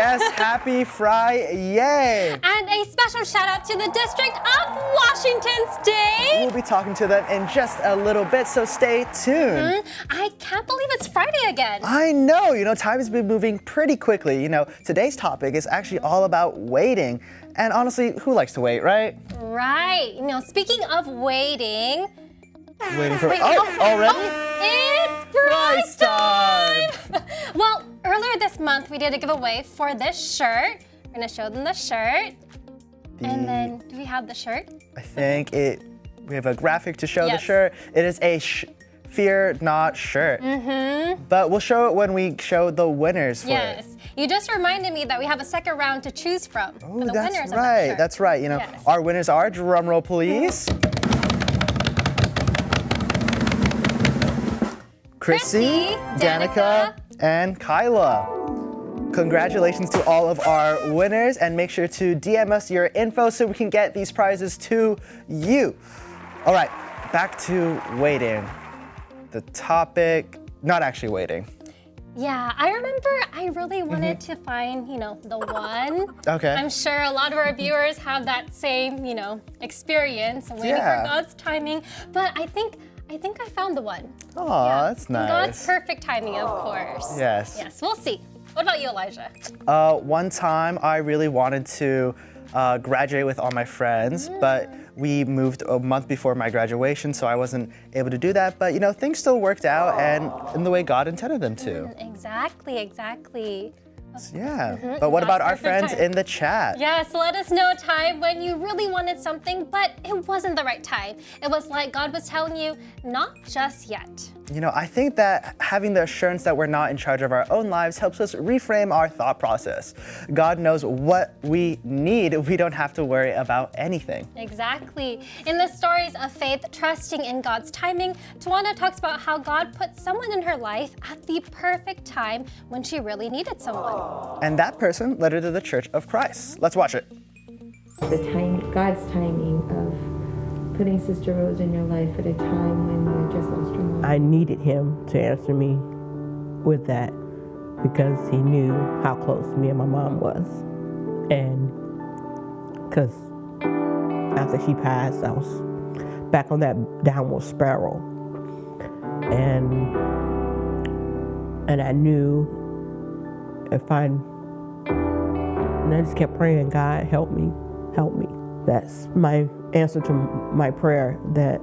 Yes, happy Friday. And a special shout out to the District of Washington State. We'll be talking to them in just a little bit, so stay tuned. I can't believe it's Friday again. I know, time has been moving pretty quickly. Today's topic is actually all about waiting. And honestly, who likes to wait, right? Right. Speaking of waiting. Waiting for already? It's prize time! Well, earlier this month we did a giveaway for this shirt. We're gonna show them the shirt. And then, do we have the shirt? I think we have a graphic to show the Yes. shirt. It is a Fear Not shirt. But we'll show it when we show the winners for it. Yes. You just reminded me that we have a second round to choose from. Oh, for the that's winners of that right. shirt. That's right. Yes. Our winners are, drum roll please. Chrissy, Danica, and Kyla. Congratulations to all of our winners, and make sure to DM us your info so we can get these prizes to you. All right, back to waiting. The topic, not actually waiting. Yeah, I remember I really wanted to find, the one. Okay. I'm sure a lot of our viewers have that same, experience waiting for God's timing. But I think I found the one. Oh, that's nice. God's perfect timing, of course. Yes. Yes, we'll see. What about you, Elijah? One time I really wanted to graduate with all my friends, but we moved a month before my graduation, so I wasn't able to do that. But things still worked out and in the way God intended them to. Exactly. Yeah. But what about our friends in the chat? Yes, let us know a time when you really wanted something, but it wasn't the right time. It was like God was telling you, not just yet. I think that having the assurance that we're not in charge of our own lives helps us reframe our thought process. God knows what we need. We don't have to worry about anything. Exactly. In the stories of faith, trusting in God's timing, Tawana talks about how God put someone in her life at the perfect time when she really needed someone. And that person led her to the Church of Christ. Let's watch it. God's timing of putting Sister Rose in your life at a time when you just lost your mom. I needed him to answer me with that because he knew how close me and my mom was. And because after she passed, I was back on that downward spiral. And I knew and I just kept praying, God, help me. That's my answer to my prayer, that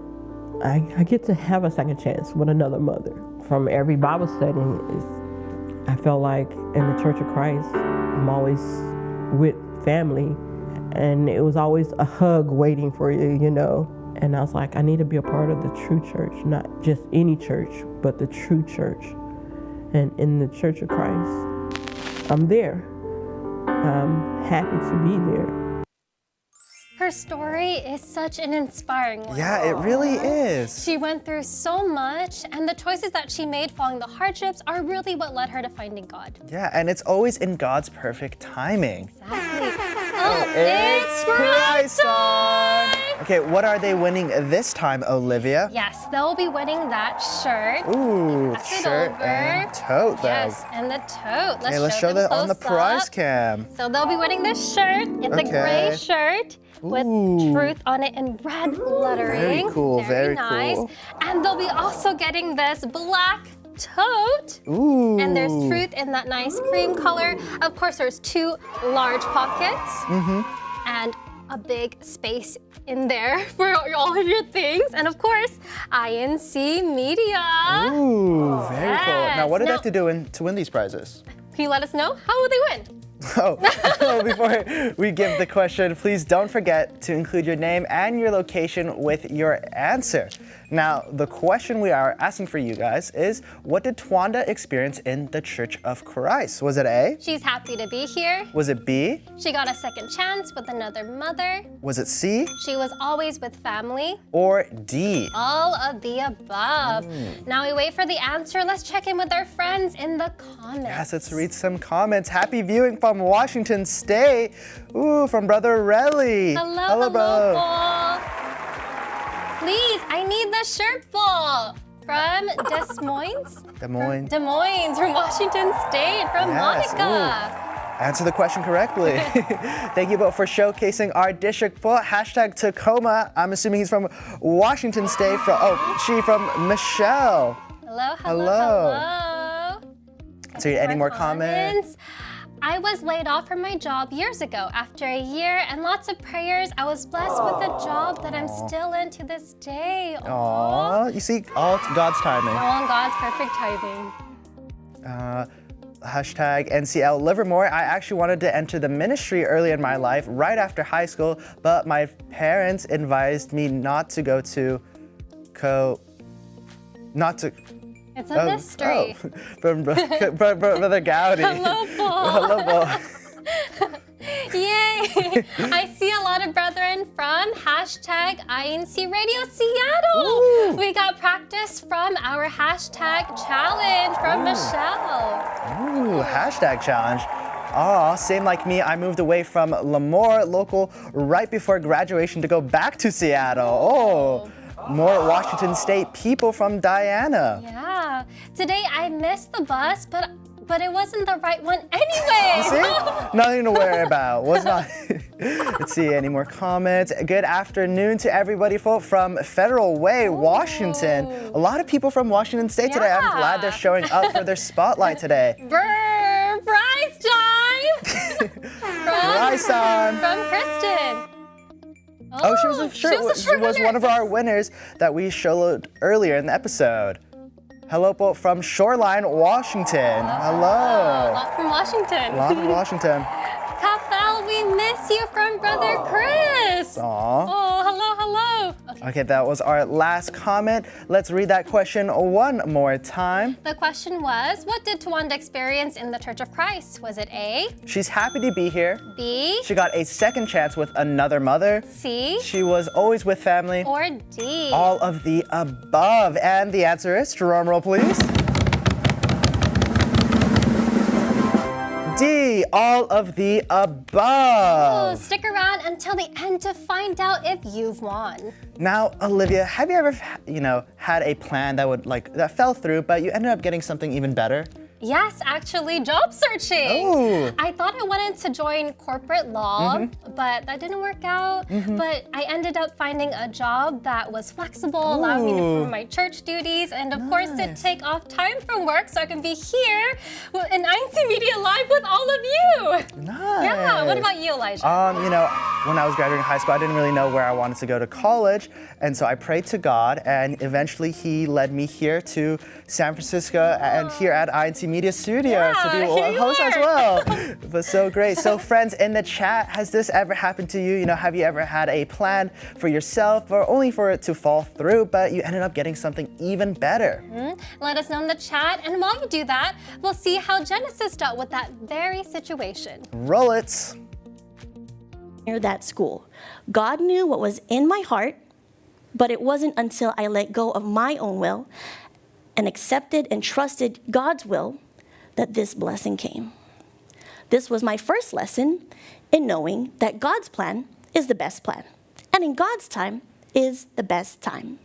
I get to have a second chance with another mother. From every Bible study, I felt like in the Church of Christ, I'm always with family, and it was always a hug waiting for you, And I was like, I need to be a part of the true church, not just any church, but the true church. And in the Church of Christ, I'm there. I'm happy to be there. Her story is such an inspiring one. Yeah, it really is. She went through so much, and the choices that she made following the hardships are really what led her to finding God. Yeah, and it's always in God's perfect timing. Exactly. It's prize time! Okay, what are they winning this time, Olivia? Yes, they'll be winning that shirt. Ooh, Pass it shirt over. and tote bag. Yes, and the tote. Let's show them that on the close prize up. cam. So they'll be winning this shirt. It's a gray shirt with truth on it in red lettering. Very cool, very nice. cool. And they'll be also getting this black tote. Ooh. And there's truth in that nice cream color. Of course, there's 2 large pockets and a big space in there for all of your things. And of course, incmedia. Ooh, very cool. Now, what do they Yes. have to do to win these prizes? Can you let us know? How will they win? Oh, before we give the question, please don't forget to include your name and your location with your answer. Now, the question we are asking for you guys is, what did Twanda experience in the Church of Christ? Was it A? She's happy to be here. Was it B? She got a second chance with another mother. Was it C? She was always with family. Or D? All of the above. Now we wait for the answer. Let's check in with our friends in the comments. Yes, let's read some comments. Happy viewing from Washington State. Ooh, from Brother Relly. Hello, bro. Paul. Please, I need the shirt full. From Des Moines? Des Moines. Des Moines, from Washington State, from Yes, Monica. Answer the question correctly. Thank you both for showcasing our district boat. Hashtag Tacoma. I'm assuming he's from Washington State. She from Michelle. Hello, hello, Hello. hello. So any more comments? I was laid off from my job years ago. After a year and lots of prayers, I was blessed with a job that I'm still in to this day. Aww. You see, all God's timing. All in God's perfect timing. Hashtag NCL Livermore. I actually wanted to enter the ministry early in my life, right after high school, but my parents advised me not to go to It's a mystery. From Brother Gowdy. Hello, Paul. Hello, Paul. Yay! I see a lot of brethren from hashtag INC Radio Seattle. Ooh. We got practice from our hashtag challenge from Michelle. Ooh, hashtag challenge. Aw, same like me. I moved away from Lemoore local right before graduation to go back to Seattle. Oh, more Washington State people from Diana. Yeah. Today I missed the bus, but it wasn't the right one anyway. You see? Nothing to worry about. Was not. Let's see, any more comments? Good afternoon to everybody from Federal Way, Washington. A lot of people from Washington State today. I'm glad they're showing up for their spotlight today. Brr, prize time! Prize time! From Kristen. Oh, she was one of our winners that we showed earlier in the episode. Hello, from Shoreline, Washington. Hello. A lot from Washington. A lot from Washington. Kafel, we miss you from Brother Chris. Aw. Oh, hello, hello. Okay, that was our last comment. Let's read that question one more time. The question was, what did Tawanda experience in the Church of Christ? Was it A, She's happy to be here. B, She got a second chance with another mother. C, She was always with family. or D? All of the above. And the answer is, drum roll please. D, all of the Oh, above. stick around until the end to find out if you've won. Now, Olivia, have you ever, had a plan that fell through, but you ended up getting something even better? Yes, actually, job searching. Ooh. I thought I wanted to join corporate law, but that didn't work out. But I ended up finding a job that was flexible, allowing me to perform my church duties, and of course to take off time from work so I can be here in incmedia Live with all of you. Nice. Yeah, what about you, Elijah? When I was graduating high school, I didn't really know where I wanted to go to college, and so I prayed to God, and eventually He led me here to San Francisco and here at incmedia Studios to be a host as well. But so great. So friends in the chat, has this ever happened to you? Have you ever had a plan for yourself or only for it to fall through, but you ended up getting something even better? Let us know in the chat, and while you do that, we'll see how Genesis dealt with that very situation. Roll it. Near that school. God knew what was in my heart, but it wasn't until I let go of my own will and accepted and trusted God's will that this blessing came. This was my first lesson in knowing that God's plan is the best plan, and in God's time is the best time.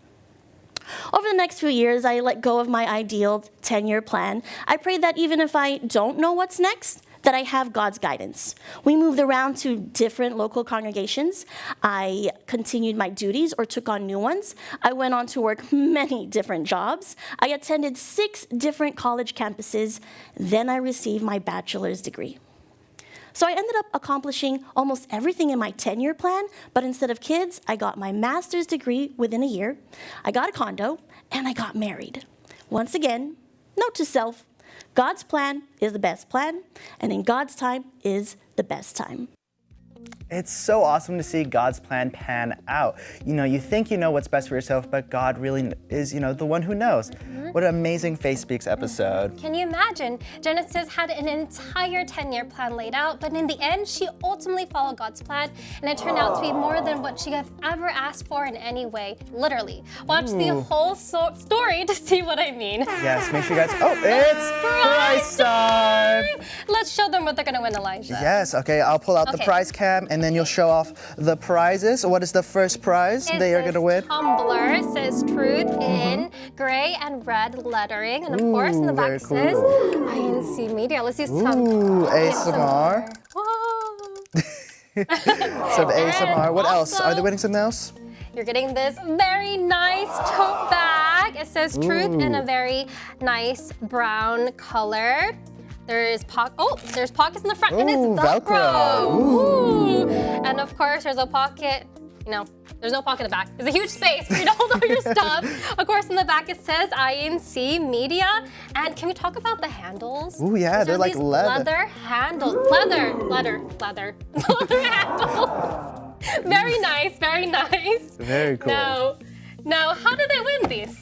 Over the next few years, I let go of my ideal 10-year plan. I pray that even if I don't know what's next, that I have God's guidance. We moved around to different local congregations. I continued my duties or took on new ones. I went on to work many different jobs. I attended 6 different college campuses. Then I received my bachelor's degree. So I ended up accomplishing almost everything in my 10-year plan, but instead of kids, I got my master's degree within a year. I got a condo, and I got married. Once again, note to self, God's plan is the best plan, and in God's time is the best time. It's so awesome to see God's plan pan out. You think you know what's best for yourself, but God really is, the one who knows. What an amazing Faith Speaks episode. Can you imagine? Genesis had an entire 10-year plan laid out, but in the end, she ultimately followed God's plan, and it turned out to be more than what she had ever asked for in any way, literally. Watch the whole story to see what I mean. Yes, make sure you guys, it's Christ time! let's show them what they're gonna win, Elijah. Yes, okay, I'll pull out the Okay. prize cam and then you'll show off the prizes. What is the first prize It's they are this gonna win? tumbler. It says truth in gray and red lettering. And of course, in the back very it says cool. INC Media. Let's do some Ooh, ASMR. Whoa. Some ASMR. What else? Are they also- winning something else? You're getting this very nice tote bag. It says truth in a very nice brown color. There's there's pockets in the front and it's Ooh, Velcro. Velcro. Ooh. And of course, there's a pocket. There's no pocket in the back. There's a huge space for you to hold all your stuff. Of course, in the back it says INC Media. And can we talk about the handles? Ooh, yeah, These they're are like these leather. handles. Leather handles. Very nice, very nice. Very cool. Now, how do they win these?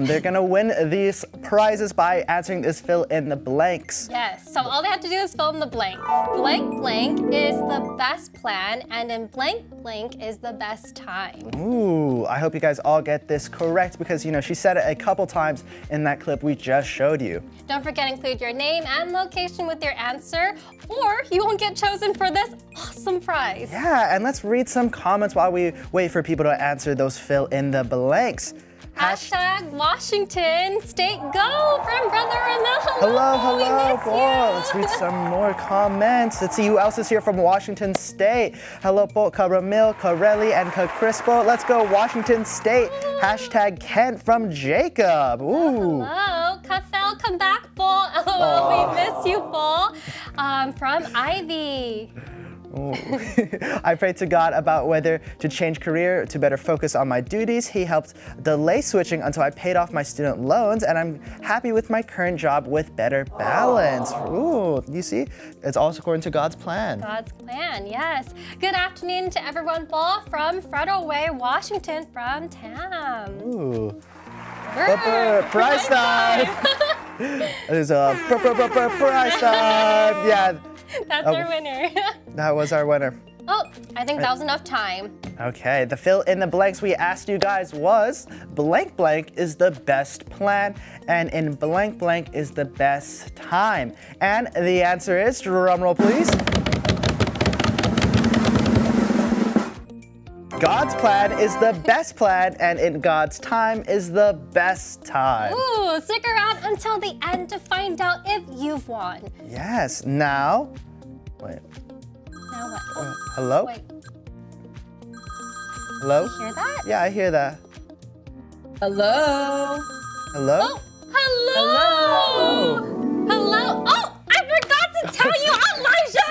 They're gonna win these prizes by answering this fill in the blanks. Yes, so all they have to do is fill in the blank. Blank blank is the best plan, and then blank blank is the best time. Ooh, I hope you guys all get this correct because, she said it a couple times in that clip we just showed you. Don't forget to include your name and location with your answer, or you won't get chosen for this awesome prize. Yeah, and let's read some comments while we wait for people to answer those fill in the blanks. Hashtag Washington State Go from Brother Ramil. Hello, we miss boy. you. Let's read some more comments. Let's see who else is here from Washington State. Hello, po, Ramil, Corelli, and Crispo. Let's go, Washington State. Hashtag Kent from Jacob. Ooh. Hello, Kafel, come back, Paul. LOL, we miss you, Paul. From Ivy. I prayed to God about whether to change career to better focus on my duties. He helped delay switching until I paid off my student loans, and I'm happy with my current job with better balance. Ooh, you see? It's also according to God's plan. God's plan, yes. Good afternoon to everyone, Paul from Federal Way, Washington, from Tam. Ooh. Brr, Prize time! There's a prize time! Yeah, That's our winner. that was our winner. Oh, I think that was enough time. Okay, the fill in the blanks we asked you guys was blank blank is the best plan and in blank blank is the best time. And the answer is, drum roll please. God's plan is the best plan and in God's time is the best time. Ooh, stick around until the end to find out if you've won. Yes, now, wait, Now what? Oh, hello? wait, Hello? hear that? Yeah, I hear that. Hello. Hello? Oh, hello! Hello! Oh, I forgot to tell you, Elijah!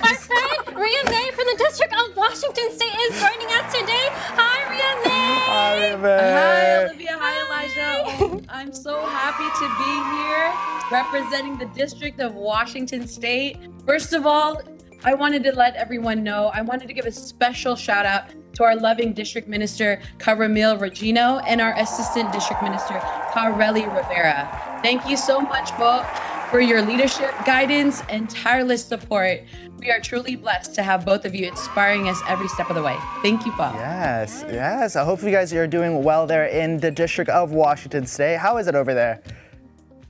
Our friend Ria May from the District of Washington State is joining us today. Hi, Ria May! Hi, Hi, Olivia. Hi, Elijah. Oh, I'm so happy to be here representing the District of Washington State. First of all, I wanted to let everyone know, I wanted to give a special shout out to our loving District Minister, Caramil Regino, and our Assistant District Minister, Carelli Rivera. Thank you so much, Bo, for your leadership, guidance, and tireless support. We are truly blessed to have both of you inspiring us every step of the way. Thank you, Bo. Yes, yes. I hope you guys are doing well there in the District of Washington State. How is it over there?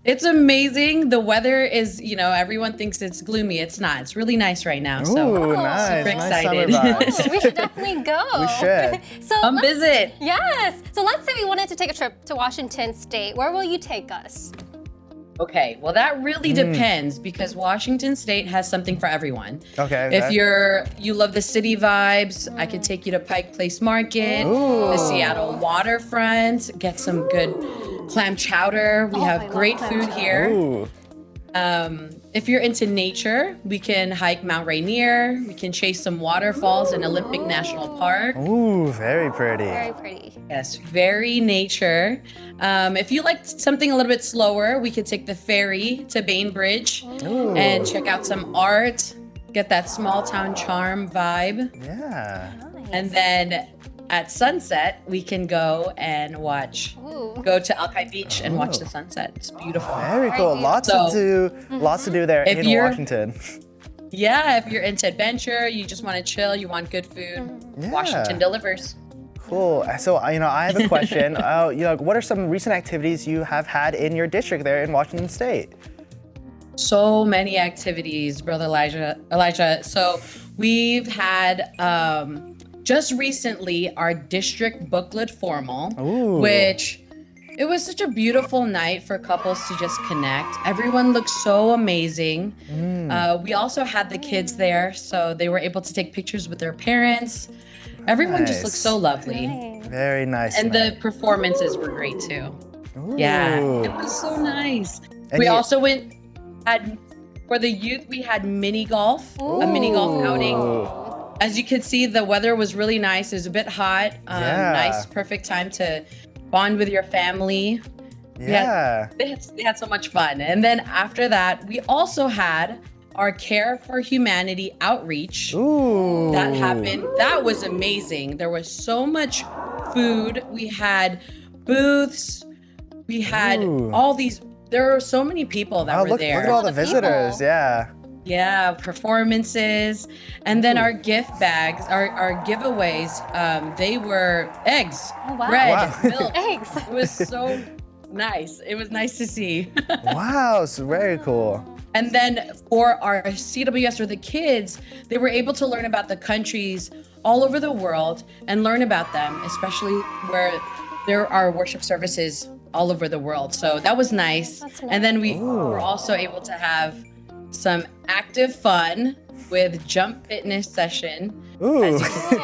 It's amazing. The weather is, everyone thinks it's gloomy. It's not. It's really nice right now. So Ooh, nice. super Nice summer excited. vibes. We should definitely go. We should. So Come let's- visit. Yes. So let's say we wanted to take a trip to Washington State. Where will you take us? Okay, well that really depends because Washington State has something for everyone. Okay. If you love the city vibes, I could take you to Pike Place Market, the Seattle waterfront, get some good clam chowder. We I have love great clam food chowder. here. Ooh. If you're into nature, we can hike Mount Rainier. We can chase some waterfalls in Olympic National Park. Ooh, very pretty. Very pretty. Yes, very nature. If you like something a little bit slower, we could take the ferry to Bainbridge and check out some art, get that small town charm vibe. Yeah. Nice. And then at sunset, we can go and go to Alki Beach and watch the sunset. It's beautiful. Very cool. Lots to do there If in you're- Washington. Yeah, if you're into adventure, you just want to chill, you want good food, Yeah. Washington delivers. Cool. So, I have a question. What are some recent activities you have had in your district there in Washington State? So many activities, Brother Elijah. So we've had just recently our district booklet formal, which it was such a beautiful night for couples to just connect. Everyone looked so amazing. We also had the kids there, so they were able to take pictures with their parents. Everyone just looked so lovely. Very nice. And the performances were great too. Yeah, it was so nice. And We also for the youth, we had mini golf, a mini golf outing. As you can see, the weather was really nice. It was a bit hot. Nice, perfect time to bond with your family. Yeah. They had so much fun. And then after that, we also had our Care for Humanity outreach. That happened. That was amazing. There was so much food. We had booths. We had all these. There were so many people that were there. Look at all the visitors. Yeah. Yeah, performances. And then our gift bags, our giveaways, they were eggs, bread, milk. Eggs. It was so nice. It was nice to see. Wow, so very cool. And then for our CWS or the kids, they were able to learn about the countries all over the world and learn about them, especially where there are worship services all over the world. So that was nice. And then we were also able to have some active fun with jump fitness session. As you can see,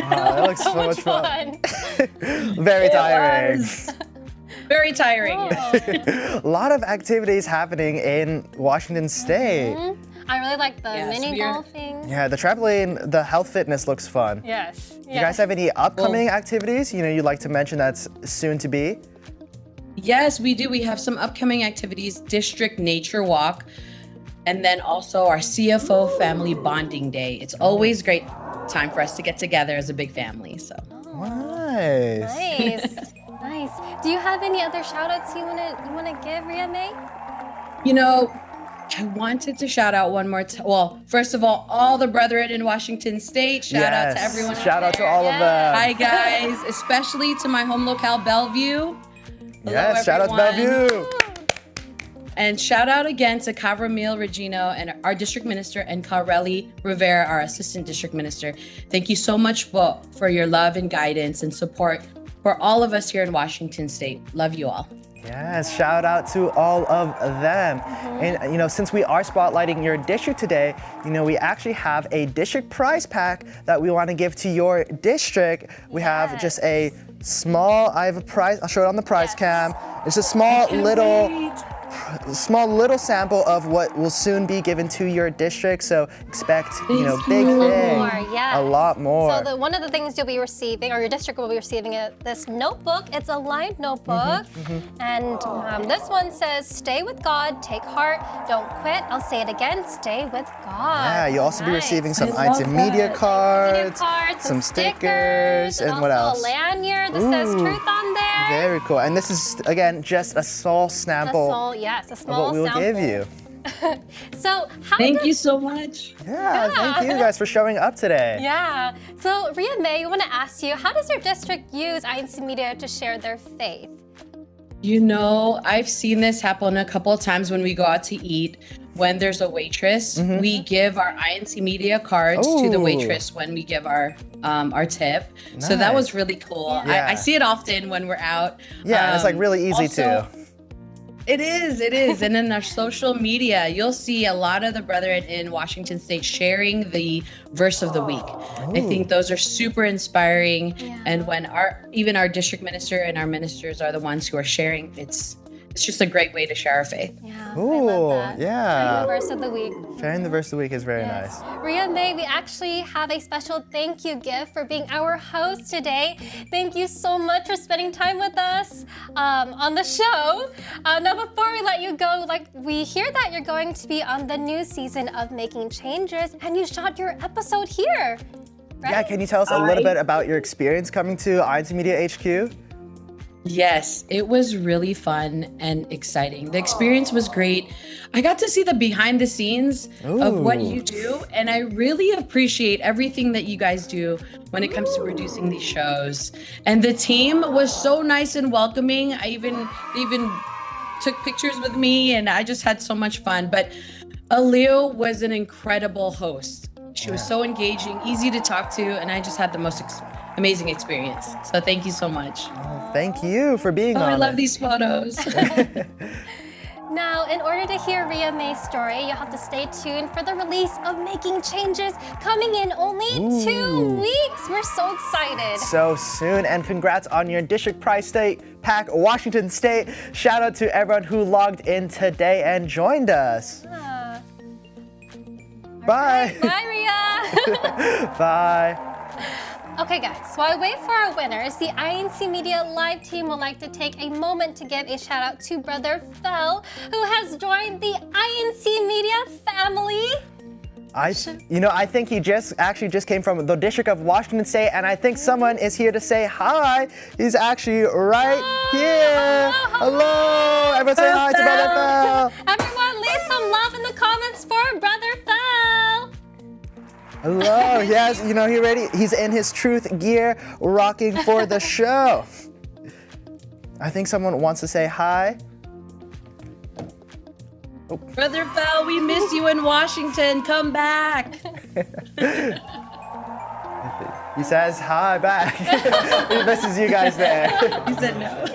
That looks so much fun. Very tiring. Very tiring. A lot of activities happening in Washington State. I really like the mini golfing. Yeah, the trampoline, the health fitness looks fun. Yes. You guys have any upcoming activities you'd like to mention that's soon to be? Yes, we do. We have some upcoming activities, District Nature Walk, and then also our CFO Family Bonding Day. It's always great time for us to get together as a big family. So Nice. Nice. Do you have any other shout outs you wanna give, Ria May? I wanted to shout out one more time. Well, first of all the brethren in Washington State. Shout out to everyone. Shout out to all of them. Hi guys, especially to my home locale, Bellevue. Yes, shout out to Bellevue. And shout out again to Cavramil Regino and our district minister, and Carelli Rivera, our assistant district minister. Thank you so much for your love and guidance and support for all of us here in Washington State. Love you all. Yes, shout out to all of them. And since we are spotlighting your district today, we actually have a district prize pack that we want to give to your district. We have just I have a prize, I'll show it on the prize cam. It's a small little sample of what will soon be given to your district. So expect, big things, a lot more. So one of the things you'll be receiving, or your district will be receiving, this notebook. It's a lined notebook, and this one says, "Stay with God, take heart, don't quit." I'll say it again: stay with God. Yeah, you'll also be receiving some incmedia cards, some stickers, and what else? Also a lanyard that says truth on there. Very cool. And this is again just a small sample. Yes, a of small what we will sample. give you. So Thank you so much. Yeah, thank you guys for showing up today. Yeah. So Ria May, we want to ask you, how does your district use incmedia to share their faith? I've seen this happen a couple of times when we go out to eat. When there's a waitress, we give our incmedia cards to the waitress when we give our tip. Nice. So that was really cool. Yeah. I see it often when we're out. Yeah, and it's like really easy too. It is. And in our social media, you'll see a lot of the brethren in Washington State sharing the verse of the week. I think those are super inspiring. Yeah. And when even our district minister and our ministers are the ones who are sharing, it's just a great way to share our faith. Yeah, Ooh, I love that. yeah. Sharing the verse of the week. Sharing the verse of the week is very nice. Ria May, we actually have a special thank you gift for being our host today. Thank you so much for spending time with us on the show. Now, before we let you go, we hear that you're going to be on the new season of Making Changes, and you shot your episode here, right? Yeah, can you tell us a little bit about your experience coming to incmedia HQ? Yes, it was really fun and exciting. The experience was great. I got to see the behind the scenes of what you do, and I really appreciate everything that you guys do when it comes to producing these shows. And the team was so nice and welcoming. They even took pictures with me, and I just had so much fun. But Alil was an incredible host. She was so engaging, easy to talk to, and I just had the most amazing experience. So thank you so much. Thank you for being on I love it. these photos. Now, in order to hear Ria May's story, you have to stay tuned for the release of Making Changes coming in only 2 weeks. We're so excited. So soon, and congrats on your district prize state pack, Washington State. Shout out to everyone who logged in today and joined us. Bye. Bye, Ria. Bye. Okay, guys, while I wait for our winners, the INC Media Live team would like to take a moment to give a shout out to Brother Fel, who has joined the INC Media family. I think he just came from the District of Washington State, and I think someone is here to say hi. He's actually right here. Hello. Everyone say hi to Brother Fel. Everyone, leave some love in the comments for Brother Fel. Hello. Yes, he's in his truth gear, rocking for the show. I think someone wants to say hi. Brother Fel, we miss you in Washington. Come back. He says hi back. He misses you guys there. He said no.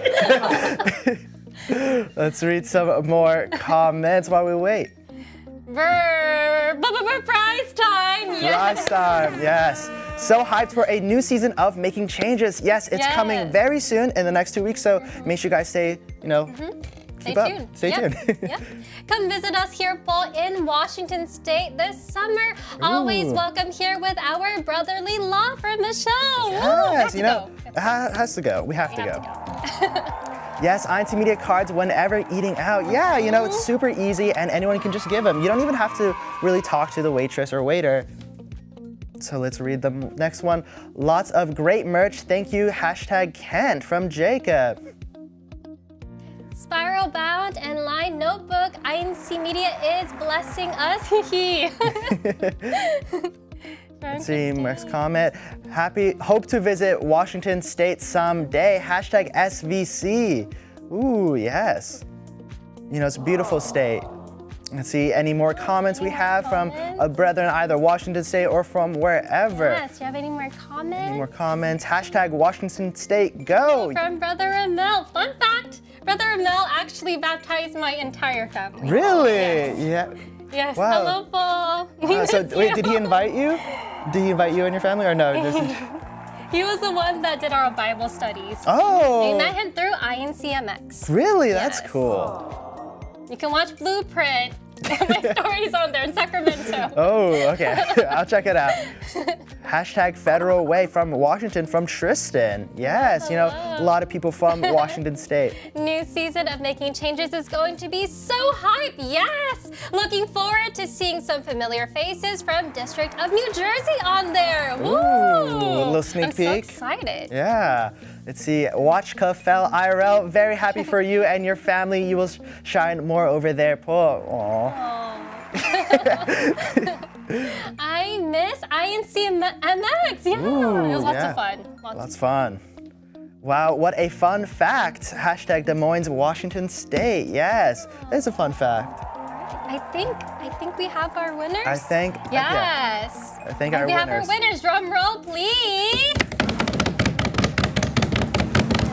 Let's read some more comments while we wait. Prize time! Prize time, yes. So hyped for a new season of Making Changes. Yes, it's coming very soon in the next 2 weeks, so make sure you guys stay tuned. Stay tuned. Yep. Come visit us here, Paul, in Washington State this summer. Always welcome here with our brotherly law for Michelle. Yes, it has to go. We have to go. Yes, INC Media cards whenever eating out. Yeah, it's super easy and anyone can just give them. You don't even have to really talk to the waitress or waiter. So let's read the next one. Lots of great merch. Thank you. #Kent from Jacob. Spiral bound and lined notebook. INC Media is blessing us. Let's see, next comment. Hope to visit Washington State someday. #SVC. Ooh, yes. It's a beautiful state. Let's see any more comments we have from a brother in either Washington State or from wherever. Yes, do you have any more comments? Any more comments? #Washington State, go. From Brother Emil. Fun fact, Brother Emil actually baptized my entire family. Really? Yes. Yeah. Yes, Wow. hello, Paul. So wait, did he invite you? Did he invite you and your family or no? He was the one that did our Bible studies. Oh. We met him through INCMX. Really? That's Yes. cool. You can watch Blueprint. My story's on there in Sacramento. Oh, okay. I'll check it out. #Federal Way from Washington from Tristan. Yes, a lot of people from Washington State. New season of Making Changes is going to be so hype. Yes! Looking forward to seeing some familiar faces from District of New Jersey on there. Woo! a little sneak I'm peek. so excited. Yeah. Let's see. Watchka Fel IRL. Very happy for you and your family. You will shine more over there, Paul. Aww. I miss INCMX. Yeah, Ooh, it was lots yeah. of fun. Lots of fun. Wow, what a fun fact. #Des Moines, Washington State. Yes, it's a fun fact. I think we have our winners. I think. Yes. I think our we have our winners. winners. Drum roll, please.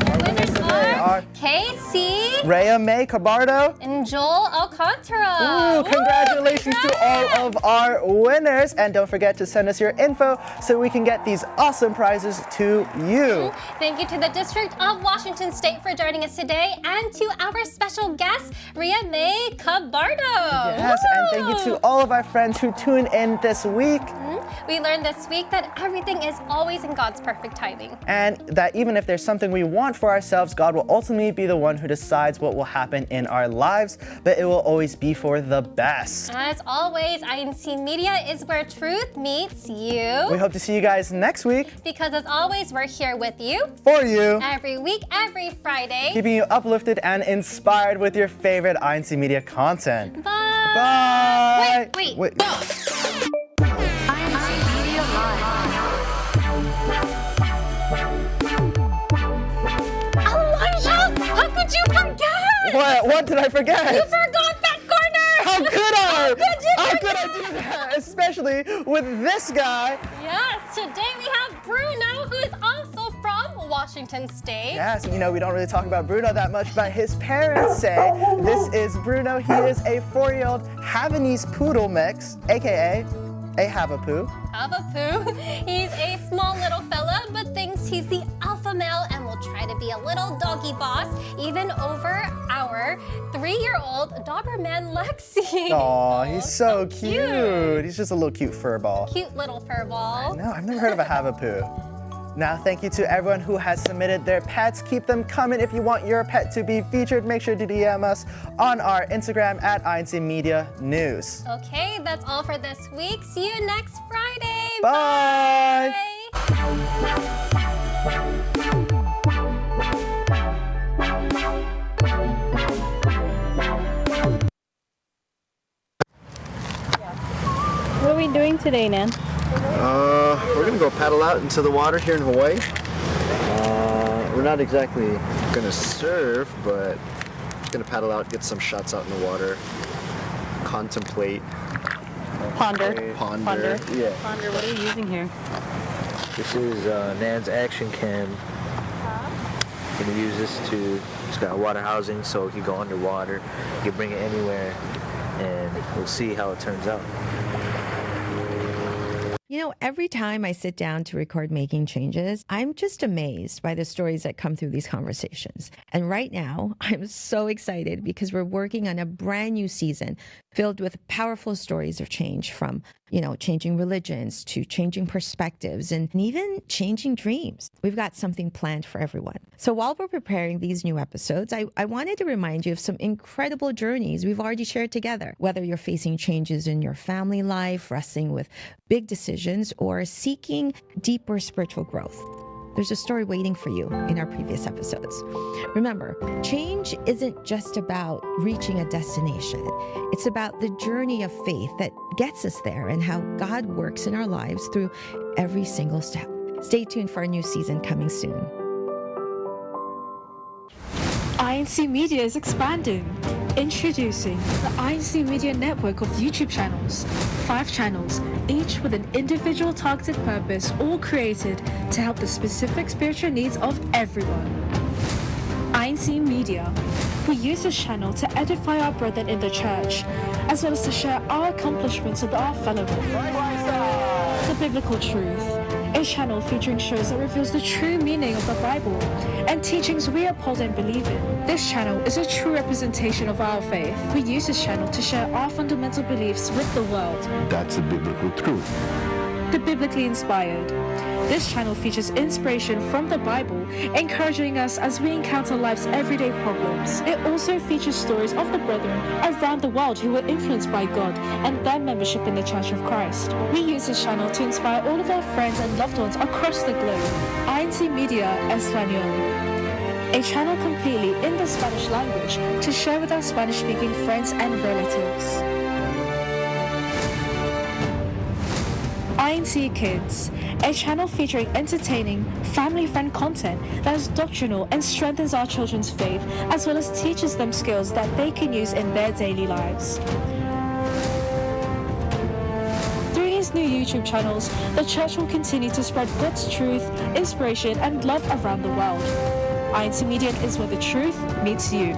Our winners today are Casey Rhea May Cabardo. and Joel Alcantara. Ooh, congratulations to all of our winners. And don't forget to send us your info so we can get these awesome prizes to you. Thank you to the District of Washington State for joining us today and to our special guest, Ria May Cabardo. Yes, and thank you to all of our friends who tuned in this week. We learned this week that everything is always in God's perfect timing. And that even if there's something we want for ourselves, God will ultimately be the one who decides what will happen in our lives, but it will always be for the best. As always, INC Media is where truth meets you. We hope to see you guys next week. Because as always, we're here with you For you. every week, every Friday. Keeping you uplifted and inspired with your favorite INC Media content. Bye. Bye. Wait. Elijah, how could you forget? What did I forget? You forgot that corner! How could I? How could I do that? Especially with this guy. Yes, today we have Bruno, who is also from Washington State. Yes, we don't really talk about Bruno that much, but his parents say this is Bruno. He is a 4-year-old Havanese poodle mix, aka a Havapoo. Havapoo. He's a small little fella, but thinks he's the alpha male and will try to be a little doggy boss, even over our 3-year-old Doberman Lexi. Aw, he's so cute. He's just a little cute fur ball. Cute little fur ball. No, I've never heard of a Havapoo. Now, thank you to everyone who has submitted their pets. Keep them coming. If you want your pet to be featured, make sure to DM us on our Instagram at incmedia news. Okay, that's all for this week. See you next Friday. Bye. What are we doing today, Nan? We're gonna go paddle out into the water here in Hawaii. We're not exactly gonna surf, but just gonna paddle out, get some shots out in the water, contemplate. Ponder. Yeah. Ponder, what are you using here? This is Nan's action cam. Gonna use this to, it's got water housing so it can go underwater. You can bring it anywhere and we'll see how it turns out. Every time I sit down to record Making Changes, I'm just amazed by the stories that come through these conversations. And right now, I'm so excited because we're working on a brand new season filled with powerful stories of change, from, changing religions to changing perspectives and even changing dreams. We've got something planned for everyone. So while we're preparing these new episodes, I wanted to remind you of some incredible journeys we've already shared together. Whether you're facing changes in your family life, wrestling with big decisions, or seeking deeper spiritual growth, there's a story waiting for you in our previous episodes. Remember, change isn't just about reaching a destination. It's about the journey of faith that gets us there and how God works in our lives through every single step. Stay tuned for a new season coming soon. incmedia is expanding. Introducing the incmedia network of YouTube channels. 5 channels, each with an individual targeted purpose, all created to help the specific spiritual needs of everyone. incmedia. We use this channel to edify our brethren in the church, as well as to share our accomplishments with our fellow men. The biblical truth. A channel featuring shows that reveals the true meaning of the Bible and teachings we uphold and believe in. This channel is a true representation of our faith. We use this channel to share our fundamental beliefs with the world. That's the biblical truth. The biblically inspired. This channel features inspiration from the Bible, encouraging us as we encounter life's everyday problems. It also features stories of the brethren around the world who were influenced by God and their membership in the Church of Christ. We use this channel to inspire all of our friends and loved ones across the globe. incmedia Español. A channel completely in the Spanish language to share with our Spanish-speaking friends and relatives. INC Kids, a channel featuring entertaining, family-friendly content that is doctrinal and strengthens our children's faith, as well as teaches them skills that they can use in their daily lives. Through these new YouTube channels, the church will continue to spread God's truth, inspiration, and love around the world. incmedia is where the truth meets you.